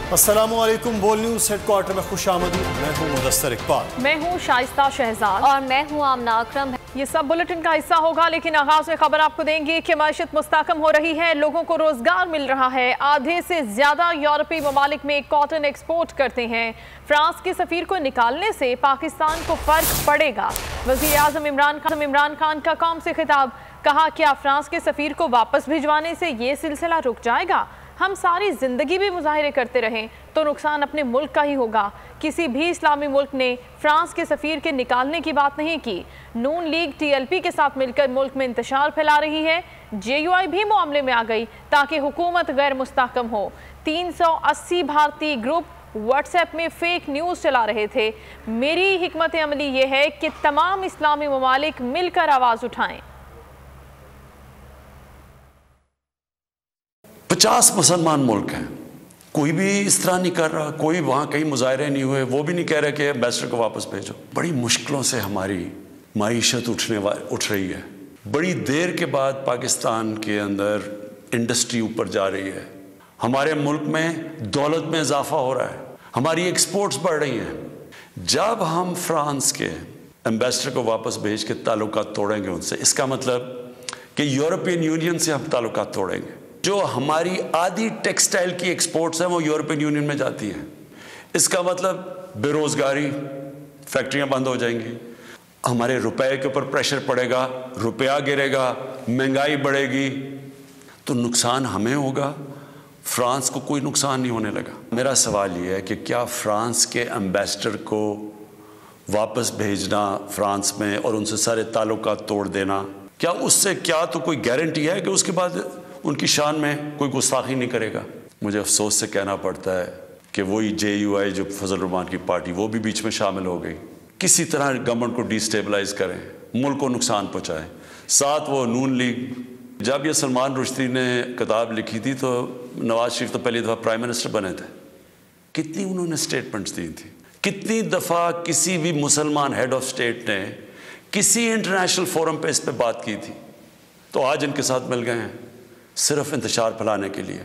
अस्सलामुअलैकुम। बोल news headquarter में खुशामदीद। मैं हूँ मुदस्सर इकबाल। मैं हूँ शाइस्ता शहजाद और मैं हूँ आमना अकरम। ये सब बुलेटिन का हिस्सा होगा, लेकिन आगाज में खबर आपको देंगे कि मईशत मुस्तहकम हो रही है, लोगों को रोजगार मिल रहा है। आधे से ज्यादा यूरोपीय ममालिक में कॉटन एक्सपोर्ट करते हैं। फ्रांस के सफीर को निकालने से पाकिस्तान को फर्क पड़ेगा। वजीर आजम इमरान खान का कौम से खिताब, कहा क्या फ्रांस के सफीर को वापस भिजवाने से ये सिलसिला रुक जाएगा? हम सारी जिंदगी भी मुजाहिरे करते रहें तो नुकसान अपने मुल्क का ही होगा। किसी भी इस्लामी मुल्क ने फ्रांस के सफीर के निकालने की बात नहीं की। नून लीग TLP के साथ मिलकर मुल्क में इंतशार फैला रही है। JUI भी मामले में आ गई ताकि हुकूमत गैर मुस्तहकम हो। 380 भारतीय ग्रुप व्हाट्सएप में फेक न्यूज़ चला रहे थे। मेरी हिकमत अमली ये है कि तमाम इस्लामी ममालिक मिलकर आवाज़ उठाएं। 50 मुसलमान मुल्क हैं, कोई भी इस तरह नहीं कर रहा, कोई वहाँ कहीं मुजाहरे नहीं हुए, वो भी नहीं कह रहे कि एम्बेसडर को वापस भेजो। बड़ी मुश्किलों से हमारी माईशत उठ रही है। बड़ी देर के बाद पाकिस्तान के अंदर इंडस्ट्री ऊपर जा रही है। हमारे मुल्क में दौलत में इजाफा हो रहा है, हमारी एक्सपोर्ट्स बढ़ रही हैं। जब हम फ्रांस के एम्बेसडर को वापस भेज के ताल्लुकात तोड़ेंगे उनसे, इसका मतलब कि यूरोपियन यूनियन से हम ताल्लुकात तोड़ेंगे। जो हमारी आधी टेक्सटाइल की एक्सपोर्ट्स हैं वो यूरोपियन यूनियन में जाती हैं। इसका मतलब बेरोज़गारी, फैक्ट्रियां बंद हो जाएंगी, हमारे रुपए के ऊपर प्रेशर पड़ेगा, रुपया गिरेगा, महंगाई बढ़ेगी, तो नुकसान हमें होगा, फ्रांस को कोई नुकसान नहीं होने लगा। मेरा सवाल ये है कि क्या फ्रांस के एम्बेसडर को वापस भेजना फ्रांस में और उनसे सारे ताल्लुकात तोड़ देना, क्या उससे क्या तो कोई गारंटी है कि उसके बाद उनकी शान में कोई गुस्ताखी नहीं करेगा? मुझे अफसोस से कहना पड़ता है कि वही JUI जो फजल रहमान की पार्टी, वो भी बीच में शामिल हो गई। किसी तरह गवर्नमेंट को डिस्टेबलाइज करें, मुल्क को नुकसान पहुँचाएं। साथ वो नून लीग, जब ये सलमान रुश्दी ने किताब लिखी थी तो नवाज शरीफ तो पहली दफ़ा प्राइम मिनिस्टर बने थे। कितनी उन्होंने स्टेटमेंट्स दी थी, कितनी दफ़ा किसी भी मुसलमान हेड ऑफ स्टेट ने किसी इंटरनेशनल फोरम पे इस पर बात की थी, तो आज इनके साथ मिल गए हैं सिर्फ इंतशार फैलाने के लिए।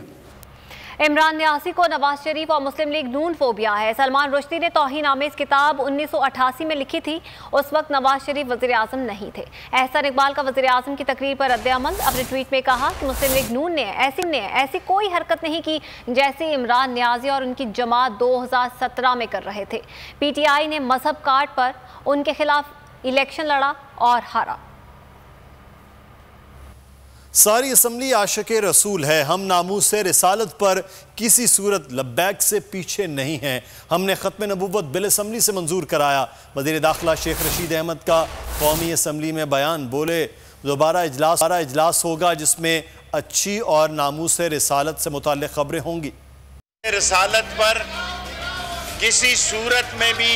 इमरान न्यासी को नवाज शरीफ और मुस्लिम लीग नून फोबिया है। सलमान रुश्दी ने तौहीन आमेज किताब 1988 में लिखी थी। उस वक्त नवाज शरीफ वज़ीर आज़म नहीं थे। एहसन इकबाल का वज़ीर आज़म की तकरीर पर रद्द-ए-अमल, अपने ट्वीट में कहा कि मुस्लिम लीग नून ने ऐसी कोई हरकत नहीं की जैसे इमरान न्याजी और उनकी जमात 2017 में कर रहे थे। PTI ने मजहब कार्ड पर उनके खिलाफ इलेक्शन लड़ा और हारा। सारी असम्बली आशिक़े रसूल है। हम नामूस रिसालत पर किसी सूरत लब्बैक से पीछे नहीं हैं। हमने ख़त्म नबूवत बिल असम्बली से मंजूर कराया। वज़ीर दाखिला शेख रशीद अहमद का कौमी असम्बली में बयान, बोले दोबारा इजलास होगा जिसमें अच्छी और नामूस रिसालत से मुताल्लिक़ खबरें होंगी। रिसालत पर किसी सूरत में भी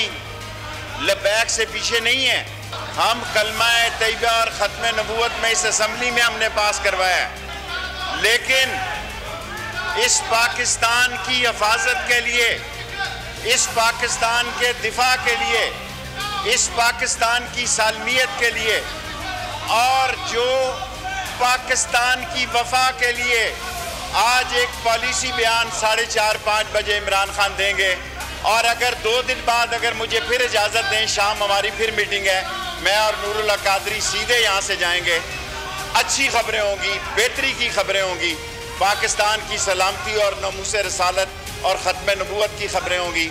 लब्बैक से पीछे नहीं है। हम कलमा-ए तैयबा और ख़त्म नबूवत में इस असम्बली में हमने पास करवाया, लेकिन इस पाकिस्तान की हिफाजत के लिए, इस पाकिस्तान के दिफा के लिए, इस पाकिस्तान की सालमियत के लिए और जो पाकिस्तान की वफा के लिए आज एक पॉलिसी बयान 4:30-5 बजे इमरान खान देंगे। और अगर 2 दिन बाद अगर मुझे फिर इजाज़त दें, शाम हमारी फिर मीटिंग है, मैं और नूरुल्लाह कादरी सीधे यहाँ से जाएंगे। अच्छी खबरें होंगी, बेहतरी की खबरें होंगी, पाकिस्तान की सलामती और नामूस रिसालत और ख़त्म नबूवत की खबरें होंगी।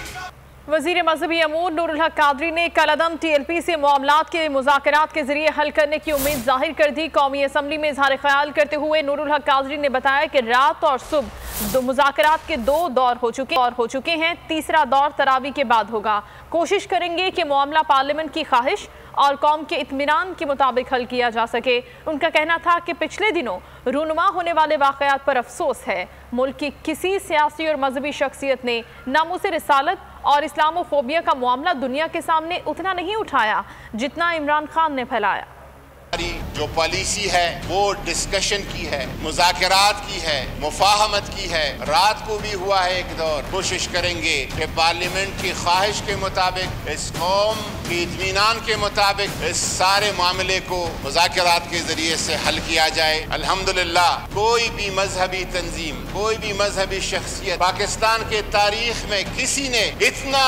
वज़ीर मज़हबी अमूर नूरुल हक कादरी ने कलअदम TLP से मामलात के मुज़ाकरात के जरिए हल करने की उम्मीद जाहिर कर दी। कौमी असम्बली में इजहार ख्याल करते हुए नूरुल हक कादरी ने बताया कि रात और सुबह मुज़ाकरात के 2 दौर हो चुके हैं। तीसरा दौर तरावी के बाद होगा। कोशिश करेंगे कि मामला पार्लियामेंट की ख्वाहिश और कौम के इत्मीनान के मुताबिक हल किया जा सके। उनका कहना था कि पिछले दिनों रूनुमा होने वाले वाक़यात पर अफसोस है। मुल्क की किसी सियासी और मजहबी शख्सियत ने नामूस रिसालत और इस्लामोफोबिया का मामला दुनिया के सामने उतना नहीं उठाया जितना इमरान खान ने फैलाया। जो पॉलिसी है वो डिस्कशन की है, मुज़ाकरात की है, मुफाहमत की है। रात को भी हुआ है एक दौर। कोशिश करेंगे कि पार्लियामेंट की ख्वाहिश के मुताबिक, इस कौम की इत्मीनान के मुताबिक इस सारे मामले को मुज़ाकरात के जरिए से हल किया जाए। अल्हम्दुलिल्लाह कोई भी मजहबी तंजीम, कोई भी मजहबी शख्सियत पाकिस्तान के तारीख में किसी ने इतना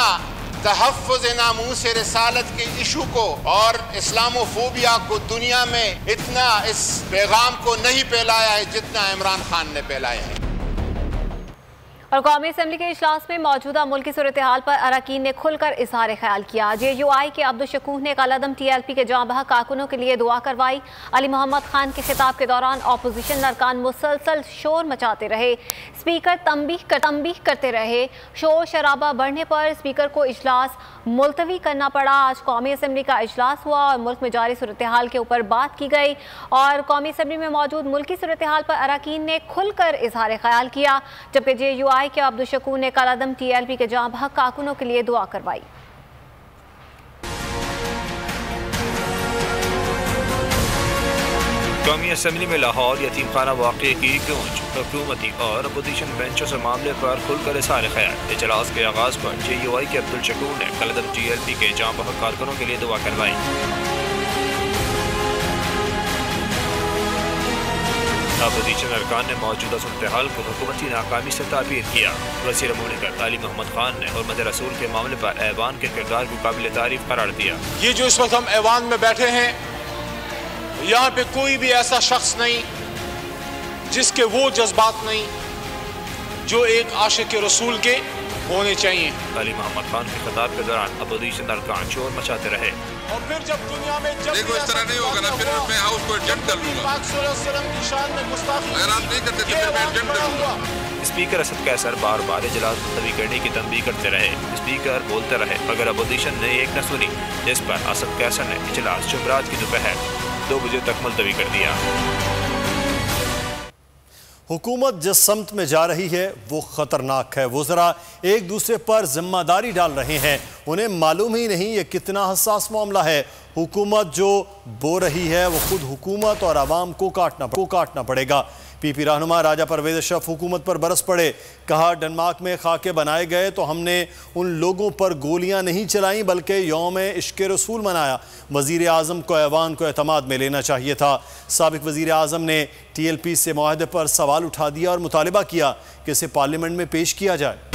तहफ़्फ़ुज़ नामूस रिसालत के इशू को और इस्लामोफोबिया को दुनिया में इतना इस पैगाम को नहीं फैलाया है जितना इमरान खान ने फैलाया है। और कौमी असम्बली के इजलास में मौजूदा मुल्की सूरत हाल पर अरकान ने खुलकर इजहार ख्याल किया। JUI के अब्दुल शकूर ने कलअदम TLP के जाँबह कारकुनों के लिए दुआ करवाई। अली मोहम्मद खान के खिताब के दौरान अपोजिशन अरकान मुसलसल शोर मचाते रहे। स्पीकर तंबीह करते रहे। शोर शराबा बढ़ने पर स्पीकर को इजलास मुलतवी करना पड़ा। आज कौमी असम्बली का इजलास हुआ और मुल्क में जारी सूरत हाल के ऊपर बात की गई और कौमी असम्बली में मौजूद मुल्की सूरत हाल पर अरकान ने खुलकर इजहार ख्याल किया, जबकि JUI के अब्दुल शकूर ने कलअदम TLP के जाँबह कारकुनों के लिए दुआ करवाई। कौमी असम्बली में लाहौर यतीम खाना वाक़े की गूंज। हुकूमती और अपोजिशन बेंचों से मामले पर खुलकर इज़हार ख्याल। इजलास के आगाज़ पर JUI के अब्दुल शकूर ने कलअदम TLP के जाँबह कारकुनों के लिए दुआ करवाई। अपोजिशन अरकान ने मौजूदा सूरत हाल को हुकूमती नाकामी से ताबीर किया। वज़ीर मुमलिकत अली मोहम्मद खान ने हुर्मत रसूल के मामले पर ऐवान के किरदार को काबिल तारीफ करार दिया। ये जो इस वक्त हम ऐवान में बैठे हैं, यहाँ पे कोई भी ऐसा शख्स नहीं जिसके वो जज्बात नहीं जो एक आशिक रसूल के होने चाहिए। अली मोहम्मद खान के खिताब के दौरान अपोजिशन अरकान शोर मचाते रहे। और फिर जब दुनिया में देखो इस तरह नहीं होगा ना, फिर मैं हाउस को एडजस्ट कर लूंगा। की शान में गुस्ताखी अगर आप नहीं करते तो फिर मैं एडजस्ट कर लूंगा। स्पीकर असद कैसर बार बार इजलास मुलतवी करने की तंबीह करते रहे। स्पीकर बोलते रहे मगर अपोजिशन ने एक न सुनी, जिस पर असद कैसर ने इजलास जुमेरात की दोपहर 2 बजे तक मुलतवी कर दिया। हुकूमत जिस समत में जा रही है वो खतरनाक है। वज़रा एक दूसरे पर जिम्मेदारी डाल रहे हैं, उन्हें मालूम ही नहीं ये कितना हसास मामला है। हुकूमत जो बो रही है वो खुद हुकूमत और आवाम को काटना पड़ेगा। PP रहनुमा राजा परवेज़ अशरफ हुकूमत पर बरस पड़े। कहा डेनमार्क में खाके बनाए गए तो हमने उन लोगों पर गोलियां नहीं चलाई बल्कि यौम इश्क़ रसूल मनाया। वज़ीर आज़म को ऐवान को एतमाद में लेना चाहिए था। साबिक़ वज़ीर आज़म ने TLP से मुआहदे पर सवाल उठा दिया और मुतालिबा किया कि इसे पार्लियामेंट में पेश किया जाए।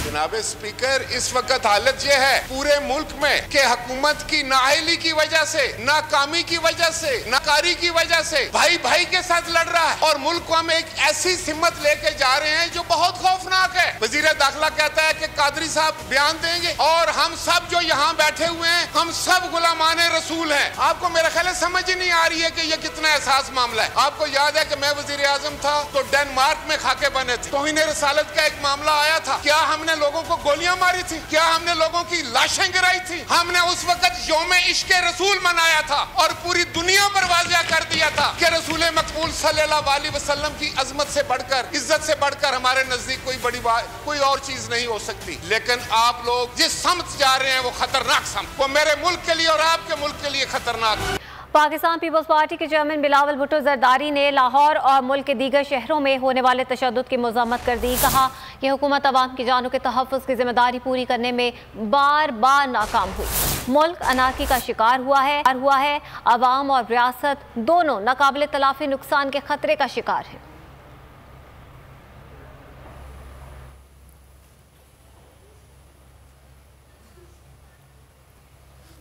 जनाब स्पीकर, इस वक्त हालत यह है पूरे मुल्क में कि हुकूमत की नाअहली की वजह से, नाकामी की वजह से, नाकारी की वजह से भाई भाई के साथ लड़ रहा है और मुल्क को हम एक ऐसी सिमत लेके जा रहे हैं जो बहुत खौफनाक है। वजीर दाखिला कहता है कि कादरी साहब बयान देंगे और हम सब जो यहाँ बैठे हुए हैं हम सब गुलामाने रसूल हैं। आपको मेरा ख्याल है समझ ही नहीं आ रही है कि यह कितना एहसास मामला है। आपको याद है कि मैं वजीर आजम था तो डेनमार्क में खाके बने थे, तौहीन रसालत का एक मामला आया था। क्या हमने लोगों को गोलियां मारी थी? क्या हमने लोगों की लाशें गिराई थी? हमने उस वक्त यौम इश्क़ रसूल मनाया था और पूरी दुनिया पर वाज़िया कर दिया था कि रसूल मकबूल सल्लल्लाहु अलैहि वसल्लम की अजमत से बढ़कर, इज्जत से बढ़कर हमारे नजदीक कोई बड़ी बात, कोई और चीज नहीं हो सकती। लेकिन आप लोग जिस समत जा रहे हैं वो खतरनाक समत, वो मेरे मुल्क के लिए और आपके मुल्क के लिए खतरनाक। पाकिस्तान पीपल्स पार्टी के चेयरमैन बिलावल भुट्टो जरदारी ने लाहौर और मुल्क के दीगर शहरों में होने वाले तशद्दुद की मज़म्मत कर दी। कहा कि हुकूमत अवाम की जानों के तहफ़्फ़ुज़ की जिम्मेदारी पूरी करने में बार बार नाकाम हुई। मुल्क अनारकी का शिकार हुआ है। अवाम और रियासत दोनों नाकाबिल तलाफ़ी नुकसान के खतरे का शिकार है।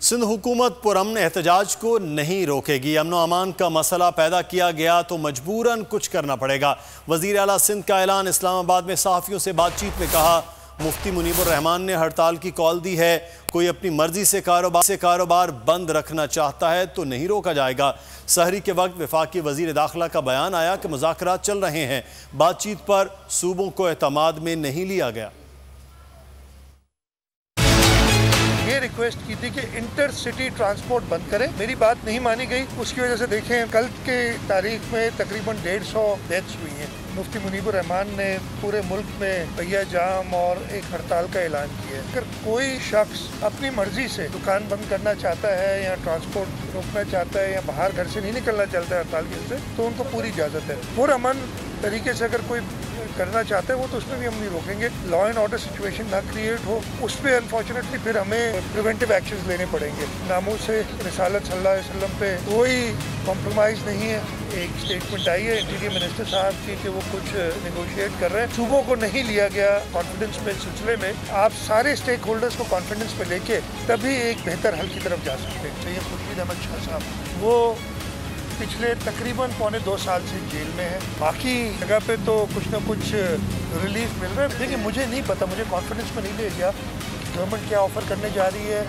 सिंध हुकूमत पुरअमन एहतजाज को नहीं रोकेगी। अमन अमान का मसला पैदा किया गया तो मजबूरन कुछ करना पड़ेगा। वज़ीर आला सिंध का ऐलान। इस्लामाबाद में सहाफ़ियों से बातचीत में कहा मुफ्ती मुनीबुर रहमान ने हड़ताल की कॉल दी है। कोई अपनी मर्जी से कारोबार बंद रखना चाहता है तो नहीं रोका जाएगा। सहरी के वक्त वफाकी वज़ीर दाखिला का बयान आया कि मुज़ाकरात चल रहे हैं। बातचीत पर सूबों को एतमाद में नहीं लिया गया। ये रिक्वेस्ट की थी कि इंटर सिटी ट्रांसपोर्ट बंद करें, मेरी बात नहीं मानी गई। उसकी वजह से देखें कल के तारीख में तकरीबन 150 डेथ्स हुई हैं। मुफ्ती मुनीबुर रहमान ने पूरे मुल्क में पहिया जाम और एक हड़ताल का ऐलान किया है। अगर कोई शख्स अपनी मर्जी से दुकान बंद करना चाहता है या ट्रांसपोर्ट रोकना चाहता है या बाहर घर से नहीं निकलना चाहता है हड़ताल की वजह से, तो उनको पूरी इजाज़त है। पुरअमन तरीके से अगर कोई करना चाहते हैं वो तो उसमें भी हम नहीं रोकेंगे। लॉ एंड ऑर्डर सिचुएशन ना क्रिएट हो, उस पर अनफॉर्चुनेटली फिर हमें प्रिवेंटिव एक्शंस लेने पड़ेंगे। नामूस रिसालत सल्लल्लाहु अलैहि वसल्लम पे कोई कॉम्प्रोमाइज़ नहीं है। एक स्टेटमेंट आई है इंटीरियर मिनिस्टर साहब की कि वो कुछ नेगोशिएट कर रहे हैं। सूबों को नहीं लिया गया कॉन्फिडेंस में सिलसिले में। आप सारे स्टेक होल्डर्स को कॉन्फिडेंस पे लेके तभी एक बेहतर हल की तरफ जा सकते हैं। सैयद खुर्शीद अहमद शाह साहब वो पिछले तकरीबन 2.25 साल से जेल में है। बाकी जगह पे तो कुछ ना कुछ रिलीफ मिल रहा है। देखिए मुझे नहीं पता, मुझे कॉन्फिडेंस में नहीं ले गया कि गवर्नमेंट क्या ऑफर करने जा रही है।